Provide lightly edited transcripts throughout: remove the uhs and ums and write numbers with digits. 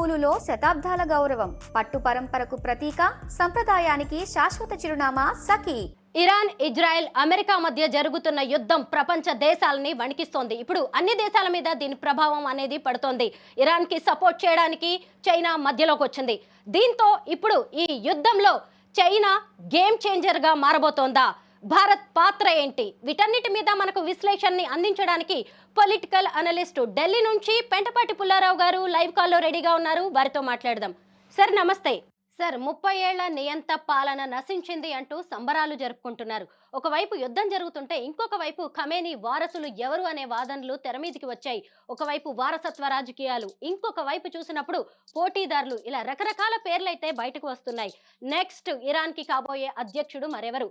పూలులో శతాబ్దాల గౌరవం, పట్టు పరంపరకు ప్రతీక, సంప్రదాయానికి శాశ్వత చిరునామా సఖీ. ఇరాన్, ఇజ్రాయెల్, అమెరికా మధ్య జరుగుతున్న యుద్ధం ప్రపంచ దేశాలని వణికిస్తోంది. ఇప్పుడు అన్ని దేశాల మీద దీని ప్రభావం అనేది పడుతోంది. ఇరాన్కి సపోర్ట్ చేయడానికి చైనా మధ్యలోకి వచ్చింది. దీంతో ఇప్పుడు ఈ యుద్ధంలో చైనా గేమ్ చేంజర్గా మారబోతోందా? భారత్ పాత్ర ఏంటి? వీటన్నిటి మీద మనకు విశ్లేషణని అందించడానికి పొలిటికల్ అనలిస్ట్ ఢిల్లీ నుంచి పెంటపాటి పుల్లారావు గారు లైవ్ కాల్లో రెడీగా ఉన్నారు. వారితో మాట్లాడదాం. సార్ నమస్తే. సార్, 30 ఏళ్ల నియంత పాలన నశించింది అంటూ సంబరాలు జరుపుకుంటున్నారు. ఒకవైపు యుద్ధం జరుగుతుంటే ఇంకొక వైపు ఖమేనీ వారసులు ఎవరు అనే వాదనలు తెరమీదికి వచ్చాయి. ఒకవైపు వారసత్వ రాజకీయాలు, ఇంకొక వైపు చూసినప్పుడు పోటీదారులు, ఇలా రకరకాల పేర్లైతే బయటకు వస్తున్నాయి. నెక్స్ట్ ఇరాన్ కి కాబోయే అధ్యక్షుడు మరెవరు?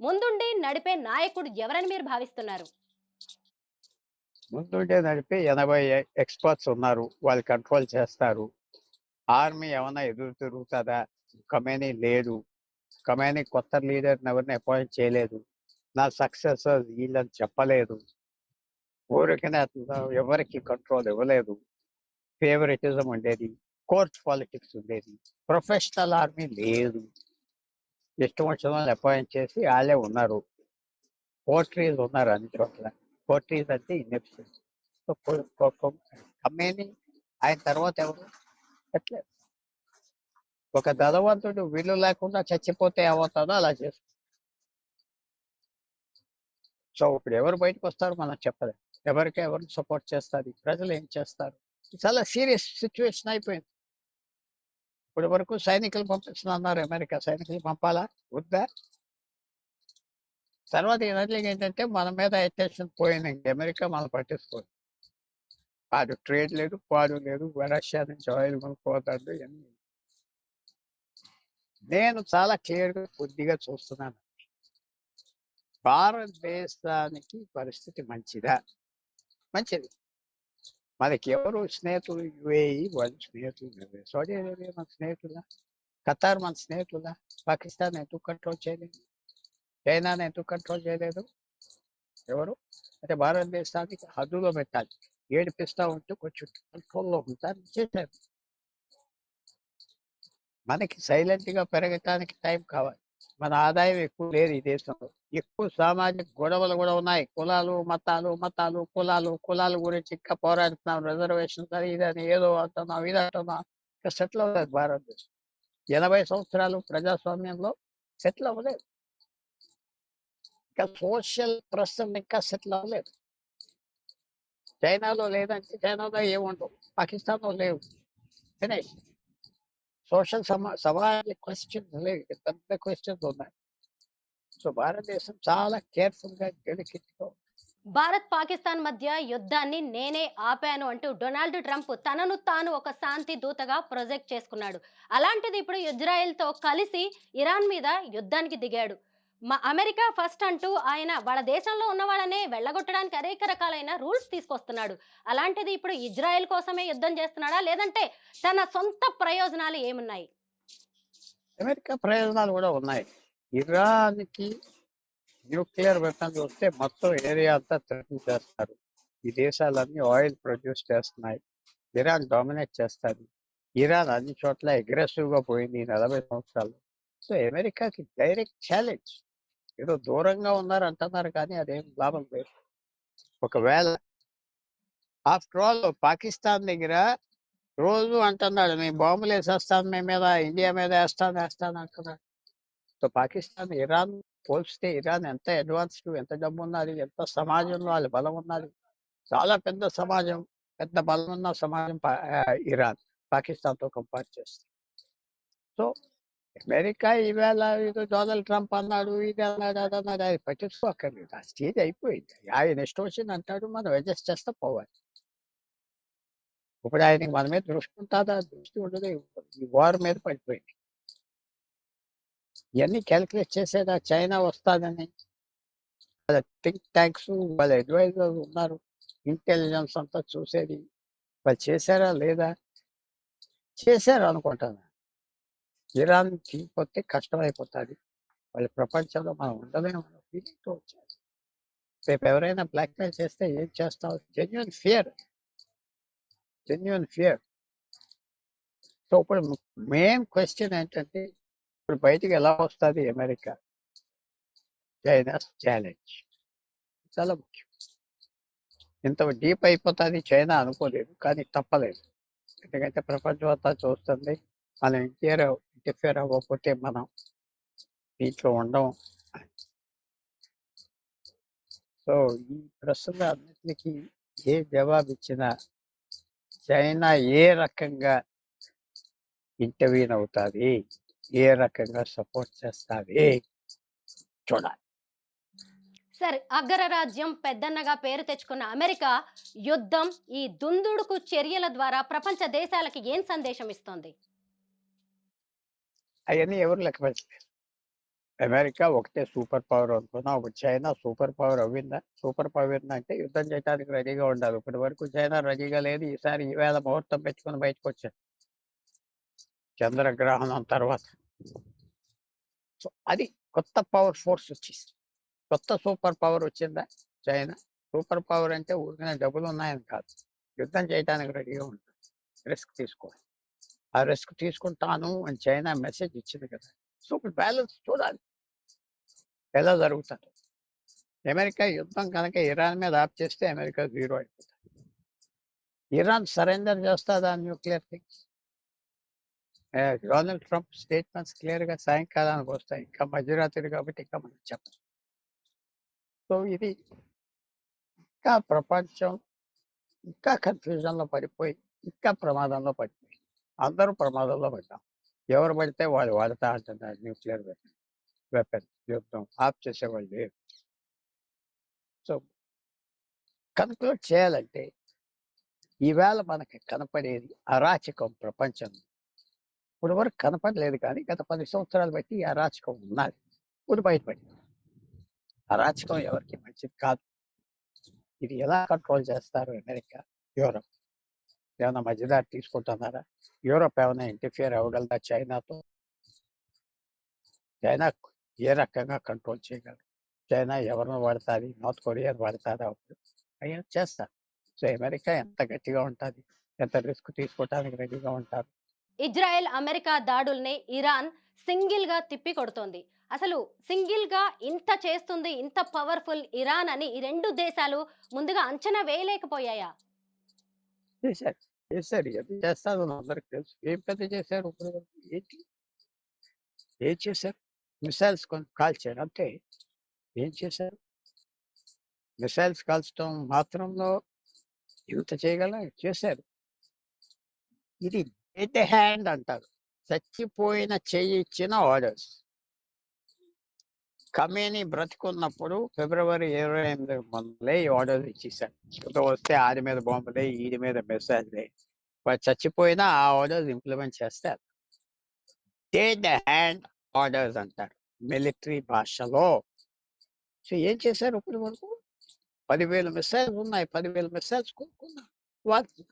ముందుండి నడిపే నాయకుడు ఎవరని మీరు భావిస్తున్నారు? ముందుండే నడిపి 80 ఎక్స్పర్ట్స్ ఉన్నారు, వాళ్ళు కంట్రోల్ చేస్తారు. ఆర్మీ ఏమైనా ఎదురు తిరుగుతుందా? ఖమేనీ లేడు. ఖమేనీ కొత్త లీడర్ని ఎవరిని అపాయింట్ చేయలేదు. నా సక్సెసర్ వీళ్ళని చెప్పలేదు. ఊరికనే ఎవరికి కంట్రోల్ ఇవ్వలేదు. ఫేవరెటిజం ఉండేది, కోర్ట్ పాలిటిక్స్ ఉండేది, ప్రొఫెషనల్ ఆర్మీ లేదు. ఇష్టం వచ్చిన వాళ్ళు అపాయింట్ చేసి వాళ్ళే ఉన్నారు. పోర్ట్రీస్ ఉన్నారు అన్ని చోట్ల. పోర్ట్రీస్ అంటే ఇన్ఎఫిషియెంట్. ఖమేనీ ఆయన తర్వాత ఎవరు ఎట్లే ఒక ధనవంతుడు వీళ్ళు లేకుండా చచ్చిపోతే ఏమవుతుందో అలా చేస్తారు. సో ఇప్పుడు ఎవరు బయటకు వస్తారో మనం చెప్పలేం. ఎవరు సపోర్ట్ చేస్తారు, ప్రజలు ఏం చేస్తారు? చాలా సీరియస్ సిచ్యువేషన్ అయిపోయింది. ఇప్పటి వరకు సైనికులు పంపిస్తున్నారు. అమెరికా సైనికులు పంపాలా వద్దా? తర్వాత ఎనర్జీ ఏంటంటే మన మీద అటెన్షన్ పోయింది. అమెరికా మనం పట్టించుకోదు. అది ట్రేడ్ లేదు, పాడు లేదు. రష్యా నుంచి ఆయిల్ కొనుక్కోవద్దు. ఇవన్నీ నేను చాలా క్లియర్గా కొద్దిగా చూస్తున్నాను. భారతదేశానికి పరిస్థితి మంచిదా? మంచిది. మనకి ఎవరు స్నేహితులు? యుఏఈ వాళ్ళు స్నేహితులు. సౌదీ అరేబియా మన స్నేహితులా? ఖతార్ మన స్నేహితులా? పాకిస్తాన్ ఎందుకు కంట్రోల్ చేయలేదు? చైనాని ఎందుకు కంట్రోల్ చేయలేదు? ఎవరు అంటే భారతదేశానికి హద్దులో పెట్టాలి. ఏడిపిస్తా ఉంటే కొంచెం కంట్రోల్లో ఉంటారు, చేశారు. మనకి సైలెంట్గా పెరగటానికి టైం కావాలి. మన ఆదాయం ఎక్కువ లేదు ఈ దేశంలో. ఎక్కువ సామాజిక గొడవలు కూడా ఉన్నాయి. కులాలు గురించి ఇంకా పోరాడుతున్నాం. రిజర్వేషన్ అని ఇదని ఏదో అంటున్నాం, ఇది అంటున్నాం. ఇంకా సెటిల్ అవ్వలేదు భారతదేశం. 80 సంవత్సరాలు ప్రజాస్వామ్యంలో సెటిల్ అవ్వలేదు. ఇంకా సోషల్ ప్రశ్నలు ఇంకా సెటిల్ అవ్వలేదు. చైనాలో లేదంటే చైనాలో ఏముండవు, పాకిస్తాన్లో లేవు. ఫినిష్. సోషల్ సమాజ క్వశ్చన్స్ లేవు, పెద్ద క్వశ్చన్స్ ఉన్నాయి. సో భారతదేశం చాలా కేర్ఫుల్ గా డెలికేట్గా. భారత్ పాకిస్తాన్ మధ్య యుద్ధాన్ని నేనే ఆపాను అంటూ డొనాల్డ్ ట్రంప్ తనను తాను ఒక శాంతి దూతగా ప్రొజెక్ట్ చేసుకున్నాడు. అలాంటిది ఇప్పుడు ఇజ్రాయెల్తో కలిసి ఇరాన్ మీద యుద్ధానికి దిగాడు. అమెరికా ఫస్ట్ అంటూ ఆయన వాళ్ళ దేశంలో ఉన్న వాళ్ళనే వెళ్ళగొట్టడానికి అనేక రకాలైన రూల్స్ తీసుకొస్తున్నాడు. అలాంటిది ఇప్పుడు ఇజ్రాయెల్ కోసమే యుద్ధం చేస్తున్నాడా, లేదంటే తన సొంత ప్రయోజనాలు ఏమున్నాయి? అమెరికా ప్రయోజనాలు కూడా ఉన్నాయి. ఇరాన్కి న్యూక్లియర్ వెపన్స్ వస్తే మొత్తం ఏరియా అంతా థ్రెటన్ చేస్తారు. ఈ దేశాలన్నీ ఆయిల్ ప్రొడ్యూస్ చేస్తున్నాయి. ఇరాన్ డామినేట్ చేస్తారు. ఇరాన్ అన్ని చోట్ల అగ్రెసివ్ గా పోయింది ఈ 40 సంవత్సరాలు. సో అమెరికాకి డైరెక్ట్ ఛాలెంజ్. ఏదో దూరంగా ఉన్నారు అంటున్నారు కానీ అదేం లాభం లేదు. ఒకవేళ ఆఫ్టర్ ఆల్ పాకిస్తాన్ దగ్గర రోజు అంటున్నాడు, మేము బాంబులు వేసేస్తాను, మీ మీద ఇండియా మీద వేస్తాను అంటున్నాడు. సో పాకిస్తాన్ ఇరాన్ పోల్చితే ఇరాన్ ఎంత అడ్వాన్స్డ్, ఎంత డబ్బు ఉన్నది, ఎంత సమాజంలో వాళ్ళ బలం ఉన్నది. చాలా పెద్ద సమాజం, పెద్ద బలం ఉన్న సమాజం ఇరాన్ పాకిస్తాన్తో కంపేర్ చేస్తే. సో అమెరికా ఈవేళ ఇది డొనాల్డ్ ట్రంప్ అన్నాడు, ఇది అన్నాడు, అది అన్నాడు, అది పట్టించుకోక్కర్లేదు. ఆ స్టేజ్ అయిపోయింది. ఆయన ఇష్టం వచ్చింది అంటాడు, మనం అడ్జస్ట్ చేస్తే పోవాలి. ఇప్పుడు ఆయనకి మన మీద దృష్టి ఉంటుందా? దృష్టి ఉండదు. ఈ వార్ మీద పడిపోయింది. ఇవన్నీ క్యాలిక్యులేట్ చేసేదా చైనా వస్తుందని. వాళ్ళ థింక్ ట్యాంక్స్, వాళ్ళ అడ్వైజర్స్ ఉన్నారు, ఇంటెలిజెన్స్ అంతా చూసేది. వాళ్ళు చేశారా లేదా? చేశారు అనుకుంటాను. ఇరాన్ తీయకపోతే కష్టమైపోతుంది. వాళ్ళ ప్రపంచంలో మనం ఉండలేము ఫీలింగ్తో వచ్చారు. రేపు ఎవరైనా బ్లాక్మెయిల్ చేస్తే ఏం చేస్తావు? Genuine fear. సో ఇప్పుడు మెయిన్ క్వశ్చన్ ఏంటంటే ఇప్పుడు బయటికి ఎలా వస్తుంది అమెరికా? చైనా ఛాలెంజ్ చాలా ముఖ్యం. ఇంత డీప్ అయిపోతుంది చైనా అనుకోలేదు, కానీ తప్పలేదు. ఎందుకంటే ప్రపంచం అంతా చూస్తుంది. మనం ఇంటర్ఫియర్ అవ్వకపోతే మనం దీంట్లో ఉండం. సో ఈ ప్రశ్నల అన్నిటికీ ఏ జవాబు ఇచ్చినా చైనా ఏ రకంగా ఇంటర్వ్యూన్ అవుతుంది, ఏ రకంగా సపోర్ట్ చేస్తుంది చూడాలి. సరే, అగ్రరాజ్యం పెద్దన్నగా పేరు తెచ్చుకున్న అమెరికా యుద్ధం, ఈ దుందుడుకు చర్యల ద్వారా ప్రపంచ దేశాలకి ఏం సందేశం ఇస్తోంది? అవన్నీ ఎవరు లెక్క పెట్టలేదు. అమెరికా ఒకటే సూపర్ పవర్ అనుకున్నా, ఇప్పుడు చైనా సూపర్ పవర్ అవ్విందా? సూపర్ పవర్ అంటే యుద్ధం చేయడానికి రెడీగా ఉండాలి. ఇప్పటి వరకు చైనా రెడీగా లేదు. ఈసారి ఈవేళ ముహూర్తం పెట్టుకుని బయటకు వచ్చారు చంద్రగ్రహణం తర్వాత. సో అది కొత్త పవర్ ఫోర్స్ వచ్చేసి కొత్త సూపర్ పవర్ వచ్చిందా చైనా? సూపర్ పవర్ అంటే ఊరికనే డబ్బులు ఉన్నాయని కాదు, యుద్ధం చేయడానికి రెడీగా ఉంటుంది, రిస్క్ తీసుకోవాలి. ఆ రిస్క్ తీసుకుంటాను అని చైనా మెసేజ్ ఇచ్చింది కదా. సో ఇప్పుడు బ్యాలెన్స్ చూడాలి ఎలా జరుగుతుంది. అమెరికా యుద్ధం కనుక ఇరాన్ మీద ఆప్ చేస్తే అమెరికా జీరో అయిపోతుంది. ఇరాన్ సరెండర్ చేస్తుందా nuclear things? Donald Trump statements క్లియర్గా సాయంకాలానికి వస్తాయి. ఇంకా మధ్యరాత్రి కాబట్టి ఇంకా మనం చెప్పం. సో ఇది ఇంకా ప్రపంచం ఇంకా కన్ఫ్యూజన్లో పడిపోయి ఇంకా ప్రమాదంలో పడిపోయి అందరూ ప్రమాదంలో పడ్డాం. ఎవరు పడితే వాళ్ళు వాడతా అంటున్నారు న్యూక్లియర్ వెపన్. యుద్ధం ఆఫ్ చేసేవాళ్ళు లేరు. సో కన్క్లూడ్ చేయాలంటే ఈవేళ మనకి కనపడేది అరాచకం ప్రపంచం. ఇప్పుడు వరకు కనపడలేదు, కానీ గత 10 సంవత్సరాలు బట్టి ఈ అరాచకం ఉన్నది. ఇప్పుడు బయటపడింది. అరాచకం ఎవరికి మంచిది కాదు. ఇది ఎలా కంట్రోల్ చేస్తారు అమెరికా, యూరోప్? ఏమైనా మధ్యదారి తీసుకుంటున్నారా? యూరోప్ ఏమైనా ఇంటర్ఫియర్ అవ్వగలదా చైనాతో? చైనా ఏ రకంగా కంట్రోల్ చేయగలరు? చైనా ఎవరిని వాడుతుంది? నార్త్ కొరియా వాడుతుందా? అప్పుడు అయ్యా చేస్తారు. సో అమెరికా ఎంత గట్టిగా ఉంటుంది, ఎంత రిస్క్ తీసుకోవడానికి రెడీగా ఉంటారు. ఇజ్రాయెల్ అమెరికా దాడుల్ని ఇరాన్ సింగిల్ గా తిప్పి కొడుతోంది. అసలు సింగిల్ గా ఇంత చేస్తుంది, ఇంత పవర్ఫుల్ ఇరాన్ అని ఈ రెండు దేశాలు ముందుగా అంచనా వేయలేకపోయాయా? చేశారు చేశారు ఎంత చేస్తారు అందరికి తెలుసు. ఏం పెద్ద చేశారు ఇప్పుడు వరకు? ఏంటి ఏం చేశారు? మిసైల్స్ కాల్చారు అంతే. ఏం చేశారు? మిసైల్స్ కాల్చడం మాత్రంలో ఇంత చేయగల చేశారు. ఇది డెడ్ హ్యాండ్ అంటారు. చచ్చిపోయిన చెయ్యి ఇచ్చిన ఆర్డర్స్. కమేని బ్రతికున్నప్పుడు ఫిబ్రవరి 28 మొదలై ఈ ఆర్డర్స్ ఇచ్చేసారు. యుద్ధం వస్తే ఆడి మీద బాంబులే, ఈడి మీద మిసైల్లే. వాడు చచ్చిపోయినా ఆ ఆర్డర్స్ ఇంప్లిమెంట్ చేస్తారు. డెడ్ హ్యాండ్ ఆర్డర్స్ అంటారు మిలిటరీ భాషలో. సో ఏం చేశారు ఇప్పటి వరకు? 10,000 మిసైల్స్ ఉన్నాయి. 10,000 మిసైల్స్ కొనుక్కున్నారు. వాళ్ళు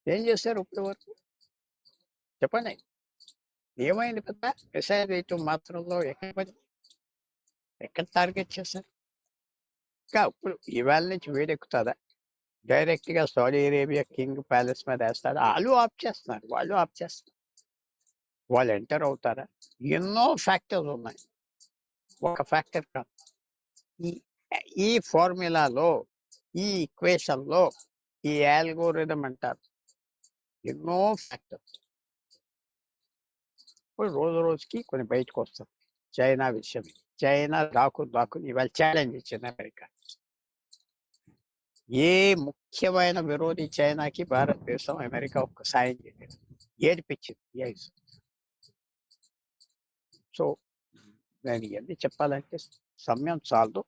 ఏం చేశారు ఇప్పటి వరకు? చెప్పండి. ఏమైంది పెద్ద? మిసైల్ వేయటం మాత్రంలో ఎక్కడ టార్గెట్ చేశారు? ఇంకా ఇప్పుడు ఇవాళ నుంచి వేడెక్కుతుందా? డైరెక్ట్ గా సౌదీ అరేబియా కింగ్ ప్యాలెస్ మీద వేస్తారు. వాళ్ళు ఆఫ్ చేస్తున్నారు, వాళ్ళు ఆఫ్ చేస్తున్నారు. వాళ్ళు ఎంటర్ అవుతారా? ఎన్నో ఫ్యాక్టర్స్ ఉన్నాయి, ఒక ఫ్యాక్టర్ కాదు. ఈ ఈ ఫార్ములాలో, ఈ ఈక్వేషన్ లో, ఈ ఆల్గోరిథం అంటారు, ఎన్నో ఫ్యాక్టర్స్. ఇప్పుడు రోజు రోజుకి కొన్ని బయటకు వస్తుంది. చైనా విషయం, చైనా దాక్కుని ఇవాళ ఛాలెంజ్ ఇచ్చింది అమెరికా. ఏ ముఖ్యమైన విరోధి చైనాకి భారతదేశం అమెరికా ఒక్క సాయం చేయలేదు, ఏడిపించింది. సో నేను ఇవన్నీ చెప్పాలంటే సమయం చాలదు.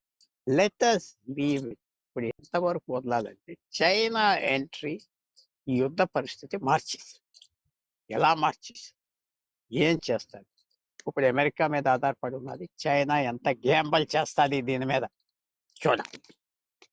Letters leave. ఇప్పుడు ఎంతవరకు వదలాలంటే చైనా ఎంట్రీ ఈ యుద్ధ పరిస్థితి మార్చేసి, ఎలా మార్చేసి ఏం చేస్తుంది? ఇప్పుడు అమెరికా మీద ఆధారపడి ఉన్నది. చైనా ఎంత గ్యాంబల్ చేస్తుంది దీని మీద చూడాలి.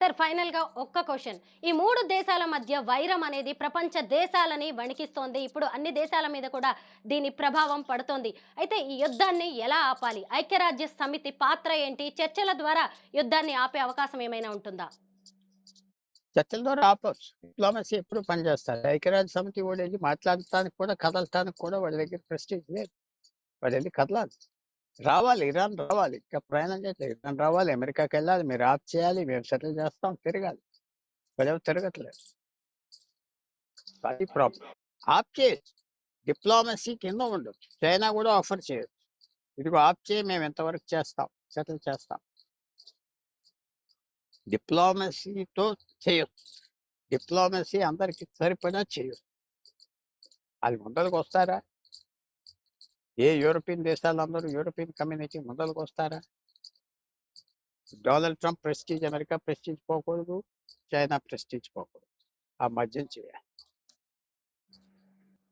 సార్, ఫైనల్ గా ఒక్క క్వశ్చన్. ఈ మూడు దేశాల మధ్య వైరం అనేది ప్రపంచ దేశాలని వణికిస్తోంది. ఇప్పుడు అన్ని దేశాల మీద కూడా దీని ప్రభావం పడుతోంది. అయితే ఈ యుద్ధాన్ని ఎలా ఆపాలి? ఐక్యరాజ్య సమితి పాత్ర ఏంటి? చర్చల ద్వారా యుద్ధాన్ని ఆపే అవకాశం ఏమైనా ఉంటుందా? చర్చల ద్వారా ఆపవచ్చు. డిప్లొమసీ ఎప్పుడు పనిచేస్తారు. ఐక్యరాజ్య సమితి వాడు వెళ్ళి మాట్లాడటానికి కూడా, కదలటానికి కూడా వాళ్ళ దగ్గర ప్రెస్టీజ్ లేదు. వాడు వెళ్ళి కదలాలి. రావాలి, ఇరాన్ రావాలి. ఇంకా ప్రయాణం చేయట్లేదు. ఇరాన్ రావాలి, అమెరికాకి వెళ్ళాలి, మీరు ఆఫ్ చేయాలి, మేము సెటిల్ చేస్తాం, తిరగాలి. వాళ్ళెవరు తిరగట్లేదు. అది ప్రాబ్లం. ఆఫ్ చేయొచ్చు. డిప్లొమసీ కింద ఉండొచ్చు. చైనా కూడా ఆఫర్ చేయొచ్చు. ఇదిగో ఆఫ్ చేయి, మేము ఎంతవరకు చేస్తాం, సెటిల్ చేస్తాం. డిప్లొమసీతో చేయొచ్చు. డిప్లొమసీ అందరికి సరిపడా చేయొచ్చు. అది ముందరకు వస్తారా? ఏ యూరోపియన్ దేశాలందరూ, యూరోపియన్ కమ్యూనిటీ ముందరకు వస్తారా? Donald Trump prestige, America prestige పోకూడదు, చైనా ప్రెస్టీజ్ పోకూడదు. ఆ మధ్యం చేయాలి.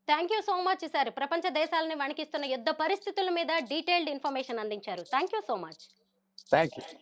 Thank you so much sir. ప్రపంచ దేశాలని వణికిస్తున్న యుద్ధ పరిస్థితుల మీద డీటెయిల్డ్ ఇన్ఫర్మేషన్ అందించారు. Thank you so much. Thank you.